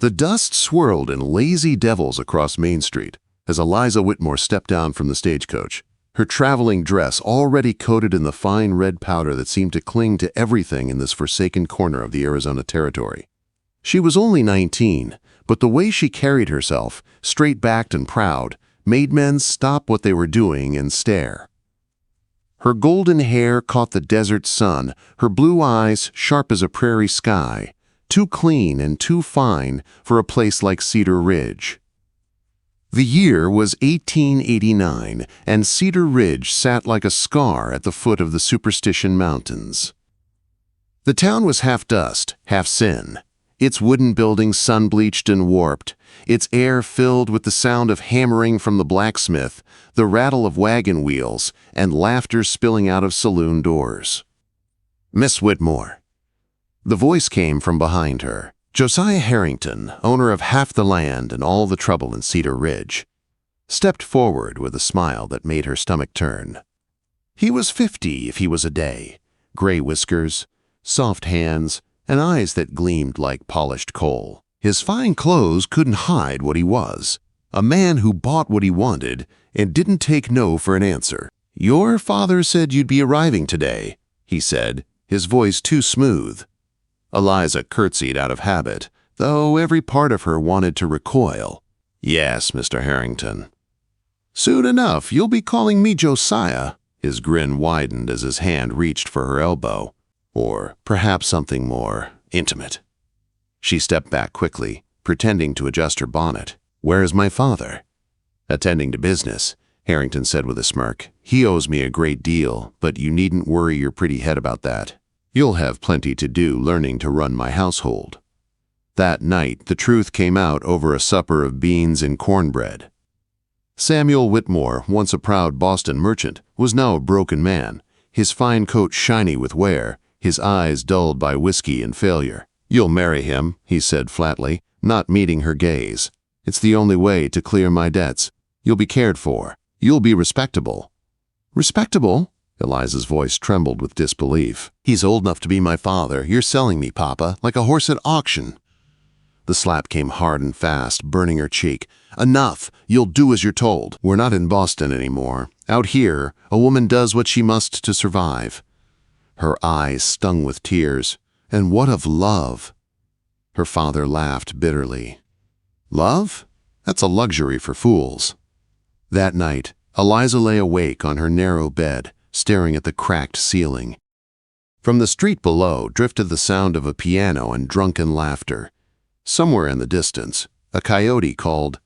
The dust swirled in lazy devils across Main Street as Eliza Whitmore stepped down from the stagecoach, her traveling dress already coated in the fine red powder that seemed to cling to everything in this forsaken corner of the Arizona Territory. She was only 19, but the way she carried herself, straight-backed and proud, made men stop what they were doing and stare. Her golden hair caught the desert sun, her blue eyes sharp as a prairie sky, too clean and too fine for a place like Cedar Ridge. The year was 1889, and Cedar Ridge sat like a scar at the foot of the Superstition Mountains. The town was half dust, half sin, its wooden buildings sun-bleached and warped, its air filled with the sound of hammering from the blacksmith, the rattle of wagon wheels, and laughter spilling out of saloon doors. "Miss Whitmore." The voice came from behind her. Josiah Harrington, owner of half the land and all the trouble in Cedar Ridge, stepped forward with a smile that made her stomach turn. He was 50 if he was a day, gray whiskers, soft hands, and eyes that gleamed like polished coal. His fine clothes couldn't hide what he was, a man who bought what he wanted and didn't take no for an answer. "Your father said you'd be arriving today," he said, his voice too smooth. Eliza curtsied out of habit, though every part of her wanted to recoil. "Yes, Mr. Harrington." "Soon enough, you'll be calling me Josiah." His grin widened as his hand reached for her elbow. "Or perhaps something more intimate." She stepped back quickly, pretending to adjust her bonnet. "Where is my father?" "Attending to business," Harrington said with a smirk. "He owes me a great deal, but you needn't worry your pretty head about that. You'll have plenty to do learning to run my household." That night, the truth came out over a supper of beans and cornbread. Samuel Whitmore, once a proud Boston merchant, was now a broken man, his fine coat shiny with wear, his eyes dulled by whiskey and failure. "You'll marry him," he said flatly, not meeting her gaze. "It's the only way to clear my debts. You'll be cared for. You'll be respectable." "Respectable?" Eliza's voice trembled with disbelief. "He's old enough to be my father. You're selling me, Papa, like a horse at auction." The slap came hard and fast, burning her cheek. "Enough! You'll do as you're told. We're not in Boston anymore. Out here, a woman does what she must to survive." Her eyes stung with tears. "And what of love?" Her father laughed bitterly. "Love? That's a luxury for fools." That night, Eliza lay awake on her narrow bed, staring at the cracked ceiling. From the street below drifted the sound of a piano and drunken laughter. Somewhere in the distance, a coyote called,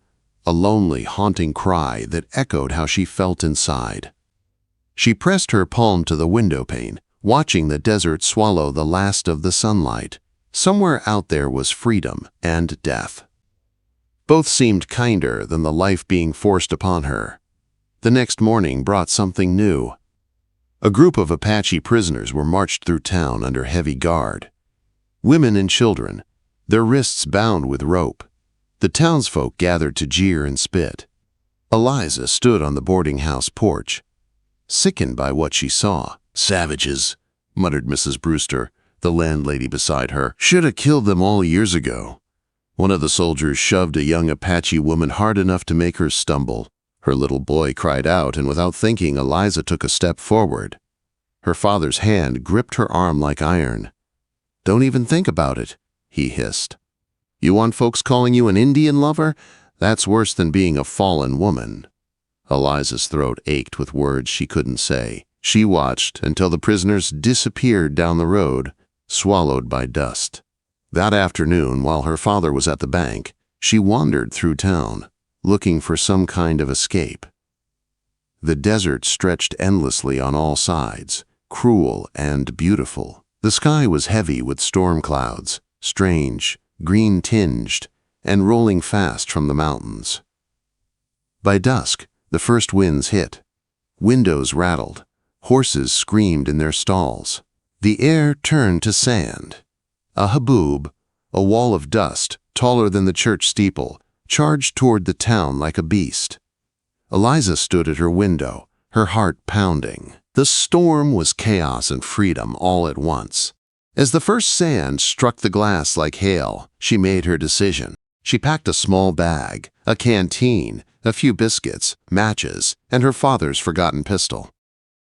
a lonely, haunting cry that echoed how she felt inside. She pressed her palm to the window pane, watching the desert swallow the last of the sunlight. Somewhere out there was freedom and death. Both seemed kinder than the life being forced upon her. The next morning brought something new. A group of Apache prisoners were marched through town under heavy guard. Women and children, their wrists bound with rope. The townsfolk gathered to jeer and spit. Eliza stood on the boarding house porch, sickened by what she saw. "Savages," muttered Mrs. Brewster, the landlady beside her. "Should have killed them all years ago." One of the soldiers shoved a young Apache woman hard enough to make her stumble. Her little boy cried out, and without thinking, Eliza took a step forward. Her father's hand gripped her arm like iron. "Don't even think about it," he hissed. "You want folks calling you an Indian lover? That's worse than being a fallen woman." Eliza's throat ached with words she couldn't say. She watched until the prisoners disappeared down the road, swallowed by dust. That afternoon, while her father was at the bank, she wandered through town, looking for some kind of escape. The desert stretched endlessly on all sides, cruel and beautiful. The sky was heavy with storm clouds, strange, green-tinged, and rolling fast from the mountains. By dusk, the first winds hit. Windows rattled. Horses screamed in their stalls. The air turned to sand. A haboob, a wall of dust taller than the church steeple, charged toward the town like a beast. Eliza stood at her window, her heart pounding. The storm was chaos and freedom all at once. As the first sand struck the glass like hail, she made her decision. She packed a small bag, a canteen, a few biscuits, matches, and her father's forgotten pistol.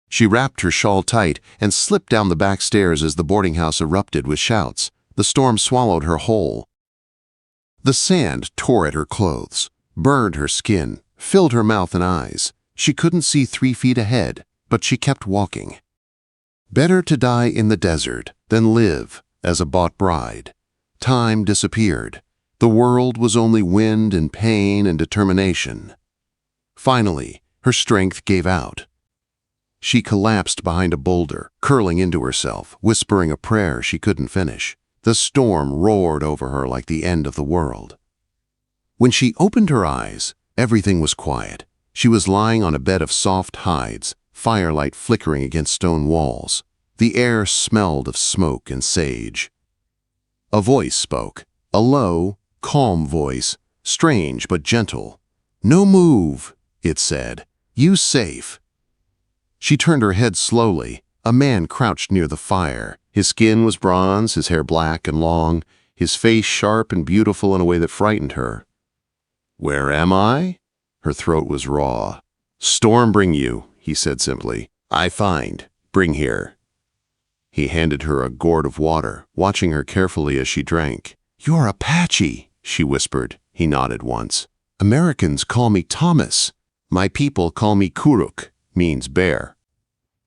She wrapped her shawl tight and slipped down the back stairs as the boarding house erupted with shouts. The storm swallowed her whole. The sand tore at her clothes, burned her skin, filled her mouth and eyes. She couldn't see 3 feet ahead, but she kept walking. Better to die in the desert than live as a bought bride. Time disappeared. The world was only wind and pain and determination. Finally, her strength gave out. She collapsed behind a boulder, curling into herself, whispering a prayer she couldn't finish. The storm roared over her like the end of the world. When she opened her eyes, everything was quiet. She was lying on a bed of soft hides, firelight flickering against stone walls. The air smelled of smoke and sage. A voice spoke, a low, calm voice, strange but gentle. "No move," it said. "You safe." She turned her head slowly. A man crouched near the fire. His skin was bronze, his hair black and long, his face sharp and beautiful in a way that frightened her. "Where am I?" Her throat was raw. "Storm bring you," he said simply. "I find. Bring here." He handed her a gourd of water, watching her carefully as she drank. "You're Apache," she whispered. He nodded once. "Americans call me Thomas. My people call me Kuruk, means bear."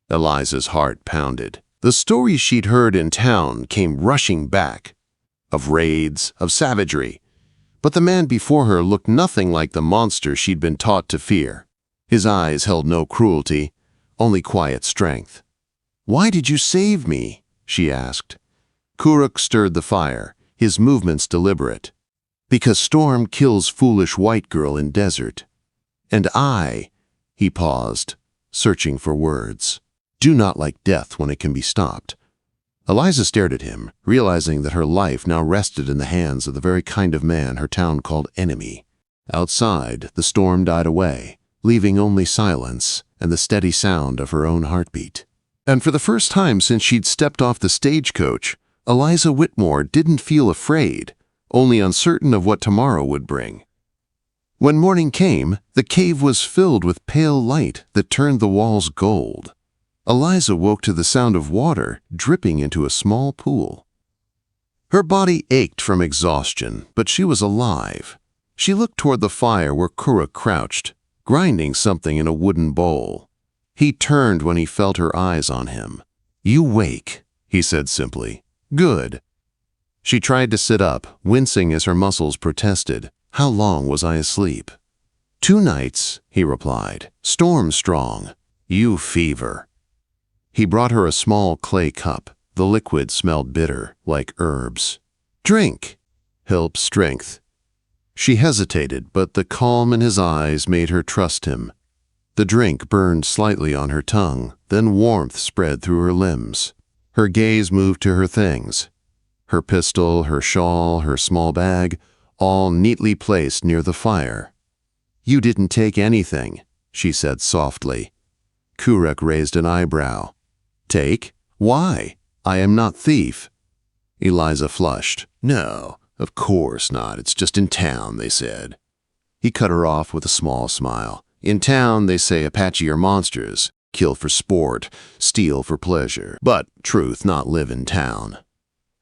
Eliza's heart pounded. The stories she'd heard in town came rushing back, of raids, of savagery. But the man before her looked nothing like the monster she'd been taught to fear. His eyes held no cruelty, only quiet strength. "Why did you save me?" she asked. Kuruk stirred the fire, his movements deliberate. "Because storm kills foolish white girl in desert. And he paused, searching for words. Do not like death when it can be stopped." Eliza stared at him, realizing that her life now rested in the hands of the very kind of man her town called enemy. Outside, the storm died away, leaving only silence and the steady sound of her own heartbeat. And for the first time since she'd stepped off the stagecoach, Eliza Whitmore didn't feel afraid, only uncertain of what tomorrow would bring. When morning came, the cave was filled with pale light that turned the walls gold. Eliza woke to the sound of water dripping into a small pool. Her body ached from exhaustion, but she was alive. She looked toward the fire where Kuruk crouched, grinding something in a wooden bowl. He turned when he felt her eyes on him. "You wake," he said simply. "Good." She tried to sit up, wincing as her muscles protested. "How long was I asleep?" "2 nights," he replied. "Storm strong. You fever." He brought her a small clay cup. The liquid smelled bitter, like herbs. "Drink. Help strength." She hesitated, but the calm in his eyes made her trust him. The drink burned slightly on her tongue, then warmth spread through her limbs. Her gaze moved to her things. Her pistol, her shawl, her small bag, all neatly placed near the fire. "You didn't take anything," she said softly. Kuruk raised an eyebrow. "Take? Why? I am not thief." Eliza flushed. "No, of course not. It's just in town, they said." He cut her off with a small smile. "In town, they say Apache are monsters. Kill for sport, steal for pleasure. But truth not live in town."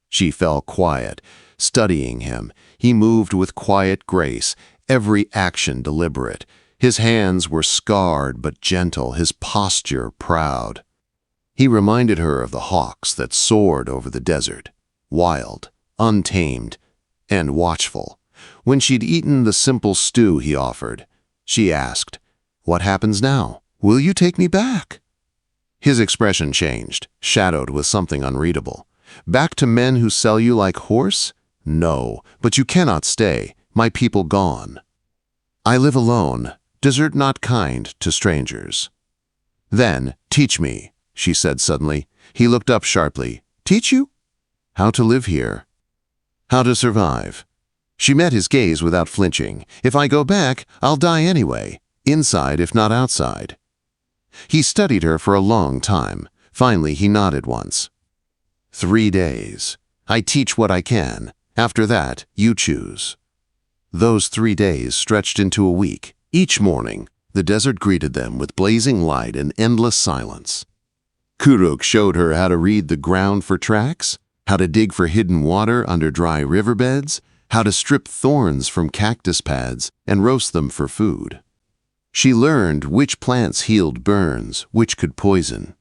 She fell quiet, studying him. He moved with quiet grace, every action deliberate. His hands were scarred but gentle, his posture proud. He reminded her of the hawks that soared over the desert, wild, untamed, and watchful. When she'd eaten the simple stew he offered, she asked, "What happens now? Will you take me back?" His expression changed, shadowed with something unreadable. "Back to men who sell you like horse? No, but you cannot stay, my people gone. I live alone, desert not kind to strangers." "Then, teach me," she said suddenly. He looked up sharply. "Teach you?" "How to live here. How to survive." She met his gaze without flinching. "If I go back, I'll die anyway, inside if not outside." He studied her for a long time. Finally, he nodded once. 3 days. I teach what I can. After that, you choose." Those 3 days stretched into a week. Each morning, the desert greeted them with blazing light and endless silence. Kuruk showed her how to read the ground for tracks, how to dig for hidden water under dry riverbeds, how to strip thorns from cactus pads and roast them for food. She learned which plants healed burns, which could poison.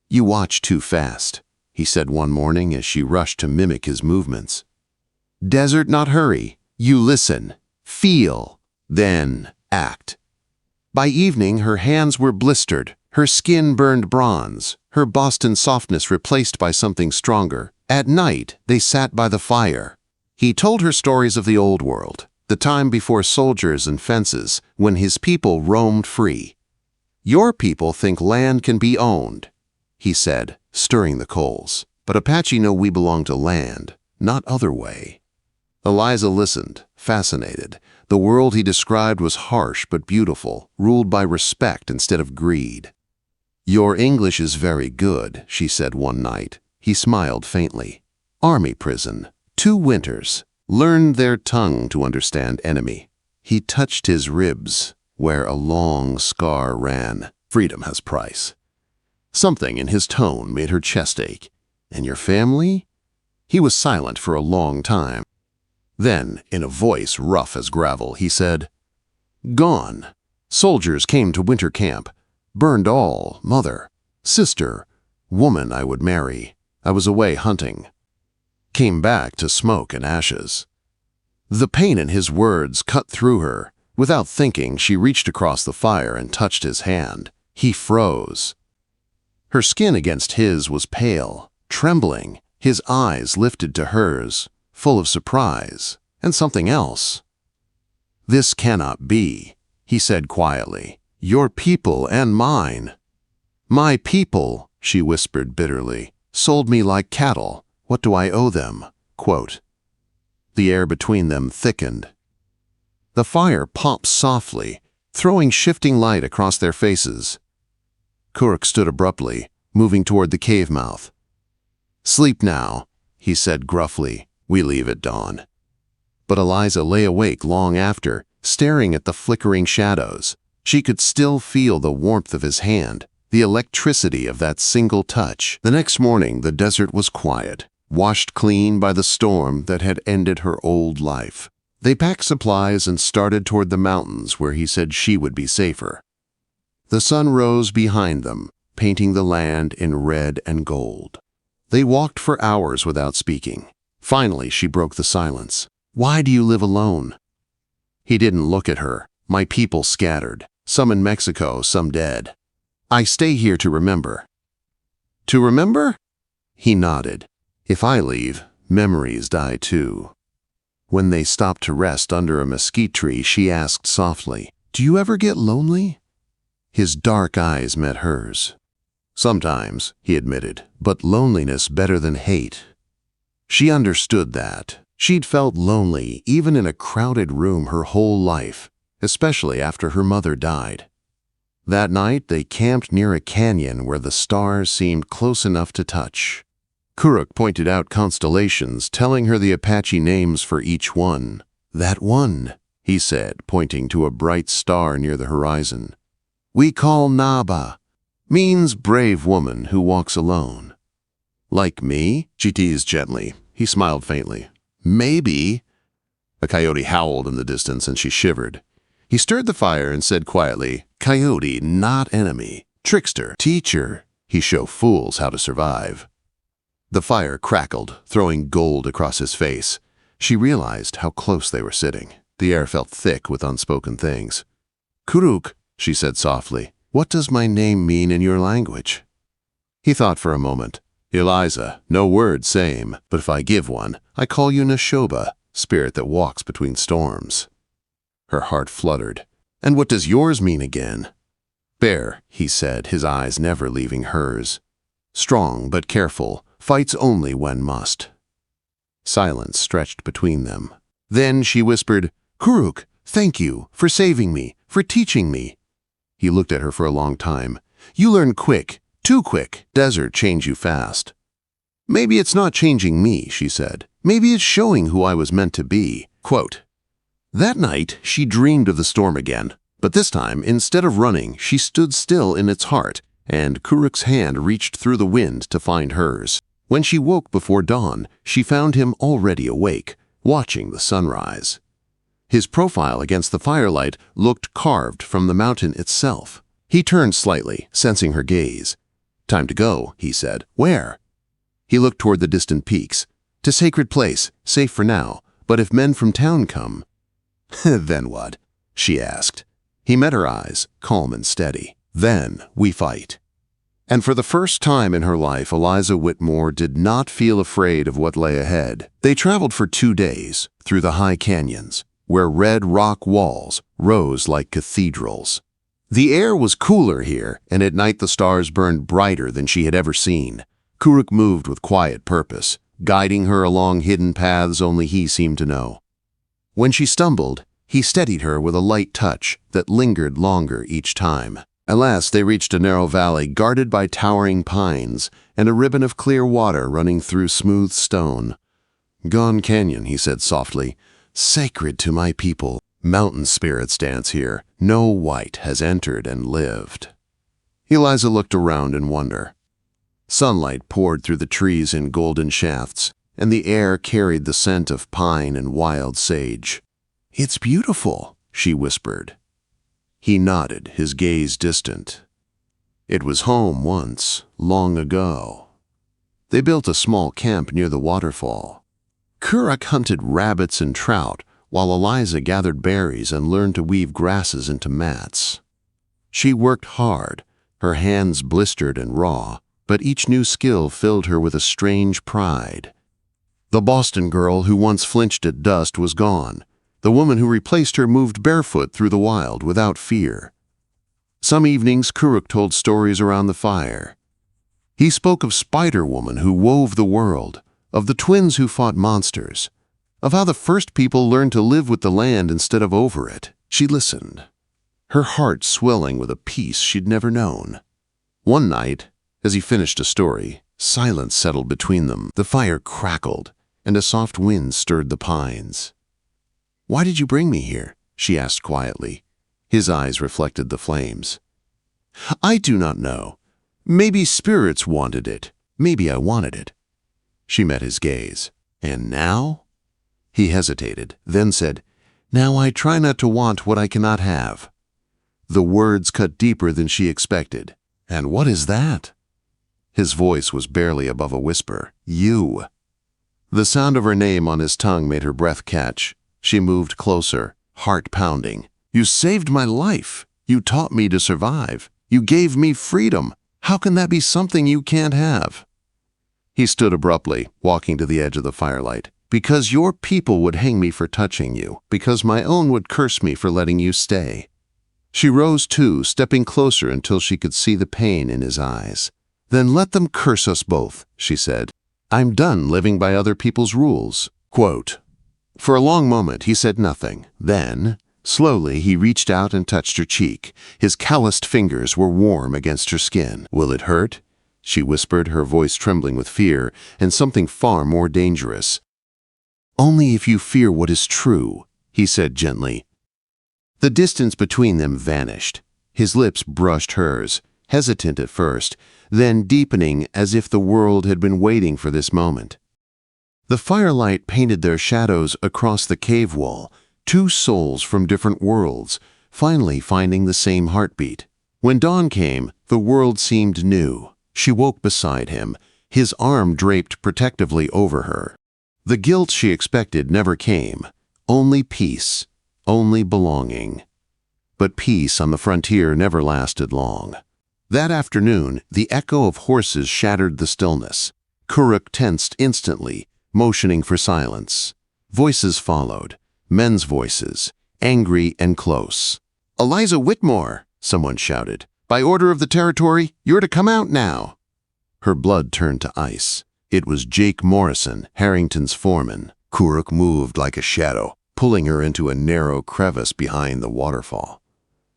"You watch too fast," he said one morning as she rushed to mimic his movements. "Desert, not hurry. You listen, feel, then act." By evening, her hands were blistered, her skin burned bronze, her Boston softness replaced by something stronger. At night, they sat by the fire. He told her stories of the old world, the time before soldiers and fences, when his people roamed free. "Your people think land can be owned," he said, stirring the coals. "But Apache know we belong to land, not other way." Eliza listened, fascinated. The world he described was harsh but beautiful, ruled by respect instead of greed. "Your English is very good," she said one night. He smiled faintly. "Army prison. 2 winters. Learned their tongue to understand enemy." He touched his ribs, where a long scar ran. "Freedom has price." Something in his tone made her chest ache. "And your family?" He was silent for a long time. Then, in a voice rough as gravel, he said, "Gone. Soldiers came to winter camp. Burned all, mother, sister, woman I would marry. I was away hunting. Came back to smoke and ashes." The pain in his words cut through her. Without thinking, she reached across the fire and touched his hand. He froze. Her skin against his was pale, trembling, his eyes lifted to hers, full of surprise, and something else. "This cannot be," he said quietly. "Your people and mine." "My people," she whispered bitterly, "sold me like cattle. What do I owe them?" Quote. The air between them thickened. The fire popped softly, throwing shifting light across their faces. Kuruk stood abruptly, moving toward the cave mouth. "Sleep now," he said gruffly. "We leave at dawn." But Eliza lay awake long after, staring at the flickering shadows. She could still feel the warmth of his hand, the electricity of that single touch. The next morning, the desert was quiet, washed clean by the storm that had ended her old life. They packed supplies and started toward the mountains where he said she would be safer. The sun rose behind them, painting the land in red and gold. They walked for hours without speaking. Finally, she broke the silence. "Why do you live alone?" He didn't look at her. "My people scattered, some in Mexico, some dead. I stay here to remember." "To remember?" He nodded. "If I leave, memories die too." When they stopped to rest under a mesquite tree, she asked softly, "Do you ever get lonely?" His dark eyes met hers. "Sometimes," he admitted, "but loneliness better than hate." She understood that. She'd felt lonely even in a crowded room her whole life, especially after her mother died. That night, they camped near a canyon where the stars seemed close enough to touch. Kuruk pointed out constellations, telling her the Apache names for each one. "That one," he said, pointing to a bright star near the horizon. "We call Naba. Means brave woman who walks alone." "Like me?" she teased gently. He smiled faintly. "Maybe." A coyote howled in the distance and she shivered. He stirred the fire and said quietly, "Coyote, not enemy. Trickster, teacher. He show fools how to survive." The fire crackled, throwing gold across his face. She realized how close they were sitting. The air felt thick with unspoken things. "Kuruk," she said softly, "what does my name mean in your language?" He thought for a moment. "Eliza, no word same, but if I give one, I call you Nashoba, spirit that walks between storms." Her heart fluttered. "And what does yours mean again?" "Bear," he said, his eyes never leaving hers. "Strong but careful, fights only when must." Silence stretched between them. Then she whispered, "Kuruk, thank you for saving me, for teaching me." He looked at her for a long time. "You learn quick, too quick. Desert change you fast." "Maybe it's not changing me," she said. "Maybe it's showing who I was meant to be." Quote, That night, she dreamed of the storm again, but this time, instead of running, she stood still in its heart, and Kuruk's hand reached through the wind to find hers. When she woke before dawn, she found him already awake, watching the sunrise. His profile against the firelight looked carved from the mountain itself. He turned slightly, sensing her gaze. "Time to go," he said. "Where?" He looked toward the distant peaks. "To sacred place, safe for now, but if men from town come—" "Then what?" she asked. He met her eyes, calm and steady. "Then we fight." And for the first time in her life, Eliza Whitmore did not feel afraid of what lay ahead. They traveled for 2 days through the high canyons, where red rock walls rose like cathedrals. The air was cooler here, and at night the stars burned brighter than she had ever seen. Kuruk moved with quiet purpose, guiding her along hidden paths only he seemed to know. When she stumbled, he steadied her with a light touch that lingered longer each time. At last they reached a narrow valley guarded by towering pines and a ribbon of clear water running through smooth stone. "Gone Canyon," he said softly, "sacred to my people. Mountain spirits dance here. No white has entered and lived." Eliza looked around in wonder. Sunlight poured through the trees in golden shafts, and the air carried the scent of pine and wild sage. "It's beautiful," she whispered. He nodded, his gaze distant. It was home once, long ago. They built a small camp near the waterfall. Kuruk hunted rabbits and trout, while Eliza gathered berries and learned to weave grasses into mats. She worked hard, her hands blistered and raw, but each new skill filled her with a strange pride. The Boston girl who once flinched at dust was gone. The woman who replaced her moved barefoot through the wild without fear. Some evenings, Kuruk told stories around the fire. He spoke of Spider-Woman who wove the world, of the twins who fought monsters, of how the first people learned to live with the land instead of over it. She listened, her heart swelling with a peace she'd never known. One night, as he finished a story, silence settled between them. The fire crackled, and a soft wind stirred the pines. "Why did you bring me here?" she asked quietly. His eyes reflected the flames. "I do not know. Maybe spirits wanted it. Maybe I wanted it." She met his gaze. "And now?" He hesitated, then said, "Now I try not to want what I cannot have." The words cut deeper than she expected. "And what is that?" His voice was barely above a whisper. "You." The sound of her name on his tongue made her breath catch. She moved closer, heart pounding. "You saved my life. You taught me to survive. You gave me freedom. How can that be something you can't have?" He stood abruptly, walking to the edge of the firelight. "Because your people would hang me for touching you. Because my own would curse me for letting you stay." She rose too, stepping closer until she could see the pain in his eyes. "Then let them curse us both," she said. "I'm done living by other people's rules." Quote. For a long moment he said nothing. Then, slowly, he reached out and touched her cheek. His calloused fingers were warm against her skin. "Will it hurt?" she whispered, her voice trembling with fear and something far more dangerous. "Only if you fear what is true," he said gently. The distance between them vanished. His lips brushed hers, hesitant at first, then deepening as if the world had been waiting for this moment. The firelight painted their shadows across the cave wall, two souls from different worlds, finally finding the same heartbeat. When dawn came, the world seemed new. She woke beside him, his arm draped protectively over her. The guilt she expected never came. Only peace, only belonging. But peace on the frontier never lasted long. That afternoon, the echo of horses shattered the stillness. Kuruk tensed instantly, motioning for silence. Voices followed, men's voices, angry and close. "Eliza Whitmore!" someone shouted. "By order of the territory, you're to come out now." Her blood turned to ice. It was Jake Morrison, Harrington's foreman. Kuruk moved like a shadow, pulling her into a narrow crevice behind the waterfall.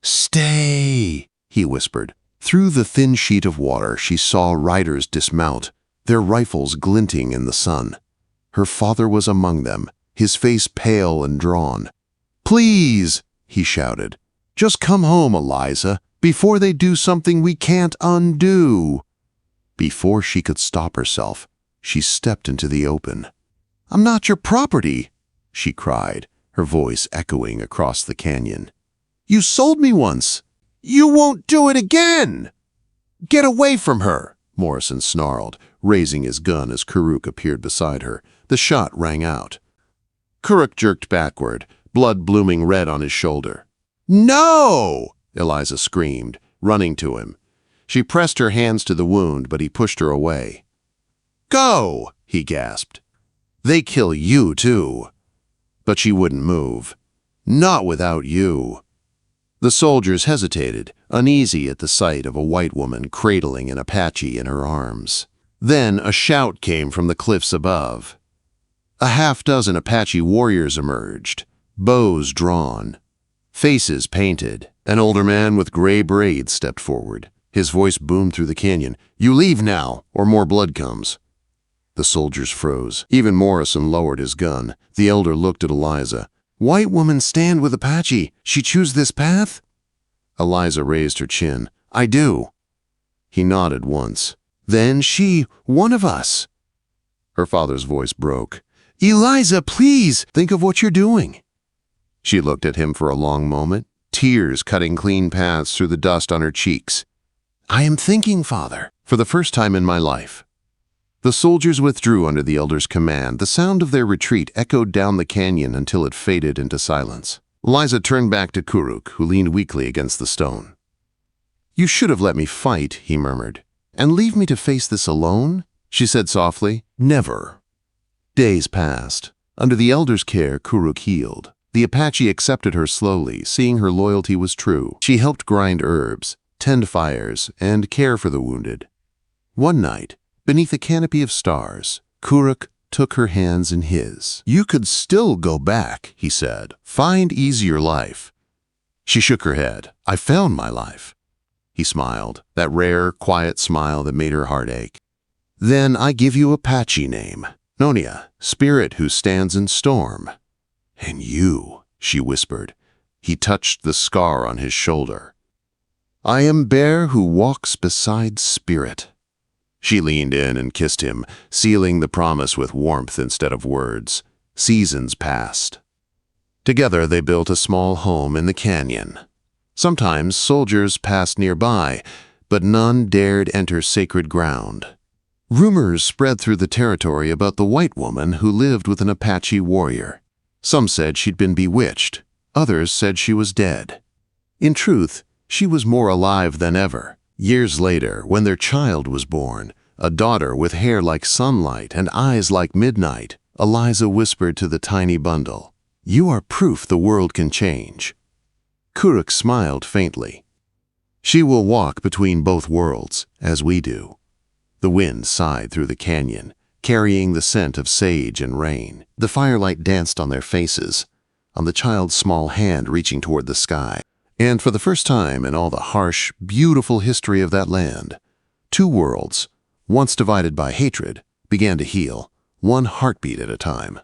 "Stay!" he whispered. Through the thin sheet of water, she saw riders dismount, their rifles glinting in the sun. Her father was among them, his face pale and drawn. "Please," he shouted. "Just come home, Eliza, before they do something we can't undo." Before she could stop herself, she stepped into the open. "I'm not your property," she cried, her voice echoing across the canyon. "You sold me once. You won't do it again!" "Get away from her!" Morrison snarled, raising his gun as Kuruk appeared beside her. The shot rang out. Kuruk jerked backward, blood blooming red on his shoulder. "No!" Eliza screamed, running to him. She pressed her hands to the wound, but he pushed her away. "Go!" he gasped. "They kill you, too." But she wouldn't move. "Not without you." The soldiers hesitated, uneasy at the sight of a white woman cradling an Apache in her arms. Then a shout came from the cliffs above. A half-dozen Apache warriors emerged, bows drawn, faces painted. An older man with gray braids stepped forward. His voice boomed through the canyon. "You leave now, or more blood comes." The soldiers froze. Even Morrison lowered his gun. The elder looked at Eliza. "White woman stand with Apache. She choose this path?" Eliza raised her chin. "I do." He nodded once. "Then she, one of us." Her father's voice broke. "Eliza, please, think of what you're doing." She looked at him for a long moment, tears cutting clean paths through the dust on her cheeks. "I am thinking, Father, for the first time in my life." The soldiers withdrew under the elder's command. The sound of their retreat echoed down the canyon until it faded into silence. Eliza turned back to Kuruk, who leaned weakly against the stone. "You should have let me fight," he murmured. "And leave me to face this alone?" She said softly, "Never." Days passed. Under the elder's care, Kuruk healed. The Apache accepted her slowly, seeing her loyalty was true. She helped grind herbs, tend fires, and care for the wounded. One night, beneath a canopy of stars, Kuruk took her hands in his. "You could still go back," he said. "Find easier life." She shook her head. "I found my life." He smiled, that rare, quiet smile that made her heart ache. "Then I give you Apache name. Nonia, spirit who stands in storm." "And you," she whispered. He touched the scar on his shoulder. "I am bear who walks beside spirit." She leaned in and kissed him, sealing the promise with warmth instead of words. Seasons passed. Together they built a small home in the canyon. Sometimes soldiers passed nearby, but none dared enter sacred ground. Rumors spread through the territory about the white woman who lived with an Apache warrior. Some said she'd been bewitched. Others said she was dead. In truth, she was more alive than ever. Years later, when their child was born, a daughter with hair like sunlight and eyes like midnight, Eliza whispered to the tiny bundle, "You are proof the world can change." Kuruk smiled faintly. "She will walk between both worlds, as we do." The wind sighed through the canyon, carrying the scent of sage and rain. The firelight danced on their faces, on the child's small hand reaching toward the sky. And for the first time in all the harsh, beautiful history of that land, two worlds, once divided by hatred, began to heal, one heartbeat at a time.